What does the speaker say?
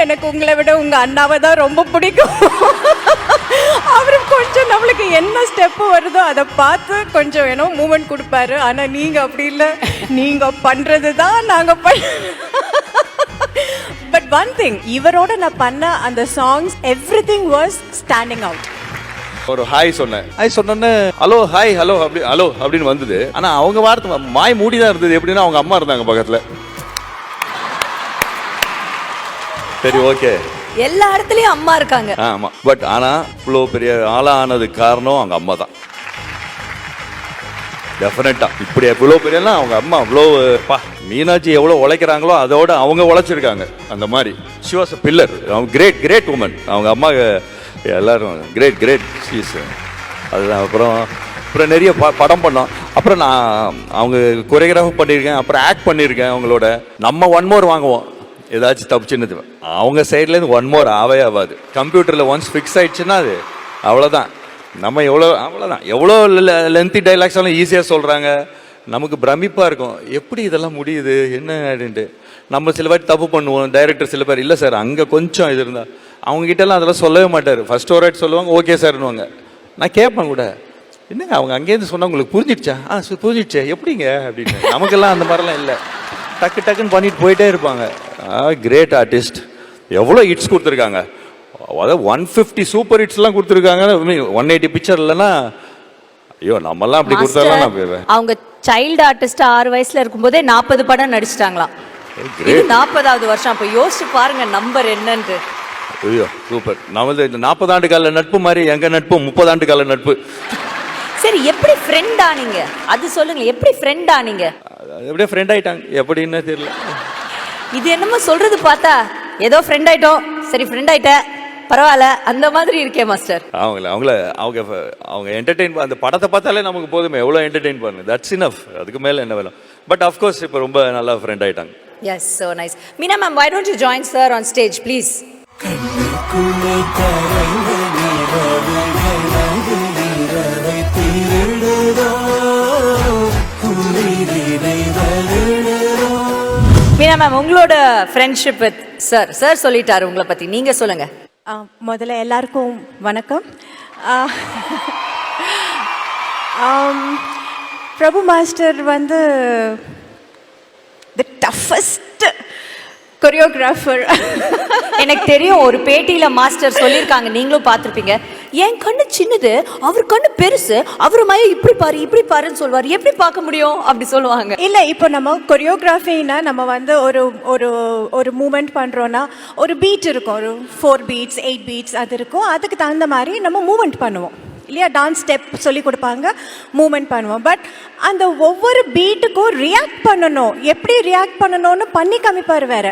எனக்கு உங்களை விட உங்க அண்ணாவை தான் ரொம்ப பிடிக்கும். அவரு கொஞ்சம் நம்மளுக்கு என்ன ஸ்டெப்பு வருதோ அதை பார்த்து கொஞ்சம் வேணும் மூமெண்ட் கொடுப்பாரு. ஆனா நீங்க அப்படி இல்லை, நீங்க பண்றது தான் நாங்க பட் ஒன் திங், இவரோட நான் பண்ண அந்த songs everything was standing out. ஒரு ஹாய் சொன்னேன், ஹாய் சொன்னோன்னு ஹலோ ஹாய் ஹலோ அப்படி ஹலோ அப்படின்னு வந்தது. ஆனா அவங்க வார்த்தை மாய் மூடி தான் இருந்தது. எப்படின்னா அவங்க அம்மா இருந்தாங்க பக்கத்துல. சரி ஓகே, எல்லா இடத்துலயும் அம்மா இருக்காங்க. ஆமா, பட் ஆனா இவ்வளோ பெரிய ஆளா ஆனதுக்கு காரணம் அவங்க அம்மா தான். டெஃபினட்டா இப்படி எவ்வளோ பெரியலாம் அவங்க அம்மா. அவ்வளோ மீனாட்சி எவ்வளோ உழைக்கிறாங்களோ அதோட அவங்க உழைச்சிருக்காங்க. அந்த மாதிரி ஷி வாஸ் அ பில்லர். அவங்க கிரேட் கிரேட் உமன். அவங்க அம்மா எல்லாரும் கிரேட் கிரேட் ஷீஸ். அதுதான். அப்புறம் நிறைய படம் பண்ணோம். அப்புறம் நான் அவங்க கொரியோகிராஃபி பண்ணியிருக்கேன், அப்புறம் ஆக்ட் பண்ணியிருக்கேன் அவங்களோட. நம்ம ஒன் மோர் வாங்குவோம் ஏதாச்சும் தப்பு சின்னது. அவங்க சைட்லேருந்து ஒன் மோர் ஆகாது. கம்ப்யூட்டரில் ஒன்ஸ் ஃபிக்ஸ் ஆயிடுச்சுன்னா அது அவ்வளோதான். நம்ம அவ்வளோதான். எவ்வளோ லென்த்தி டைலாக்ஸ் எல்லாம் ஈஸியாக சொல்கிறாங்க. நமக்கு பிரமிப்பாக இருக்கும், எப்படி இதெல்லாம் முடியுது என்ன அப்படின்ட்டு. நம்ம சில பேர் தப்பு பண்ணுவோம். டைரக்டர் சில பேர் இல்லை சார் அங்கே கொஞ்சம் இது இருந்தால், அவங்ககிட்டலாம் அதெல்லாம் சொல்லவே மாட்டார். ஃபர்ஸ்ட் ஒரு ரைட் சொல்லுவாங்க, ஓகே சார்னுவாங்க. நான் கேட்பேன் கூட, என்னங்க அவங்க அங்கேருந்து சொன்னால் உங்களுக்கு புரிஞ்சிடுச்சா? புரிஞ்சிடுச்சே எப்படிங்க அப்படின்னு. நமக்கெல்லாம் அந்த மாதிரிலாம் இல்லை, டக்கு டக்குன்னு பண்ணிட்டு போயிட்டே இருப்பாங்க. Great artist. எவ்வளோ ஹிட்ஸ் கொடுத்துருக்காங்க. அதாவது 150 சூப்பர் ஹிட்ஸ்லாம் கொடுத்துருக்காங்க. 180 பிக்சர் இல்லைன்னா ஐயோ நம்மலாம் அப்படி கொடுத்தாலாம் நான் போயிடுவேன். அவங்க சைல்டு ஆர்டிஸ்ட் 6 வயசுல இருக்கும்போதே 40 படம் நடிச்சிட்டாங்களாம். இது 40வது வருஷம். அப்போ யோசிச்சு பாருங்க நம்பர் என்னன்னு. ஐயோ சூப்பர். நமது இந்த 40 ஆண்டு கால நட்பு மாதிரி எங்க நட்பு 30 ஆண்டு கால நட்பு. சரி, எப்படி ஃப்ரெண்ட் ஆனீங்க அது சொல்லுங்க. எப்படி ஃப்ரெண்ட் ஆனீங்க? எப்படியே ஃப்ரெண்ட் ஆயிட்டாங்க, எப்படின்னு தெரியல. இது என்னமோ சொல்றது பார்த்தா ஏதோ ஃப்ரெண்ட் ஆயிட்டோம், சரி ஃப்ரெண்ட் ஆயிட்ட பரவாயில்ல அந்த மாதிரி இருக்கே மாஸ்டர். அவங்க என்டர்டெயின் அந்த படத்தை பார்த்தாலே நமக்கு போதுமே, எவ்வளோ என்டர்டெயின் பண்ணு, தட்ஸ் இனஃப். அதுக்கு மேலே என்ன வேணும். பட் அஃப்கோர்ஸ் இப்போ ரொம்ப நல்லா ஃப்ரெண்ட் ஆயிட்டாங்க. Yes, so nice. Meena ma'am, why don't you join sir on stage, please? Meena ma'am, உங்களோட ஃப்ரெண்ட்ஷிப் வித் சார் சொல்லிட்டாரு உங்களை பத்தி, நீங்க சொல்லுங்க. முதல்ல எல்லாருக்கும் வணக்கம். பிரபு மாஸ்டர் வந்து தி டஃபஸ்ட் கொரியோகிராஃபர். எனக்கு தெரியும், ஒரு பேட்டியில மாஸ்டர் சொல்லியிருக்காங்க, நீங்களும் பார்த்துருப்பீங்க. என் கண்ணு சின்னது, அவர் கண்ணு பெருசு, அவர் மயம் இப்படி பாருன்னு சொல்லுவார், எப்படி பார்க்க முடியும் அப்படி சொல்லுவாங்க. இல்லை, இப்போ நம்ம கொரியோகிராஃபின்னா நம்ம வந்து ஒரு ஒரு ஒரு மூமெண்ட் பண்ணுறோன்னா ஒரு பீட் இருக்கும், ஒரு 4 beats 8 beats அது இருக்கும். அதுக்கு தகுந்த மாதிரி நம்ம மூமெண்ட் பண்ணுவோம் இல்லையா? டான்ஸ் ஸ்டெப் சொல்லி கொடுப்பாங்க, மூமெண்ட் பண்ணுவோம். பட் அந்த ஒவ்வொரு பீட்டுக்கும் ரியாக்ட் பண்ணணும், எப்படி ரியாக்ட் பண்ணணும்னு பண்ணி காமிப்பார் வேற.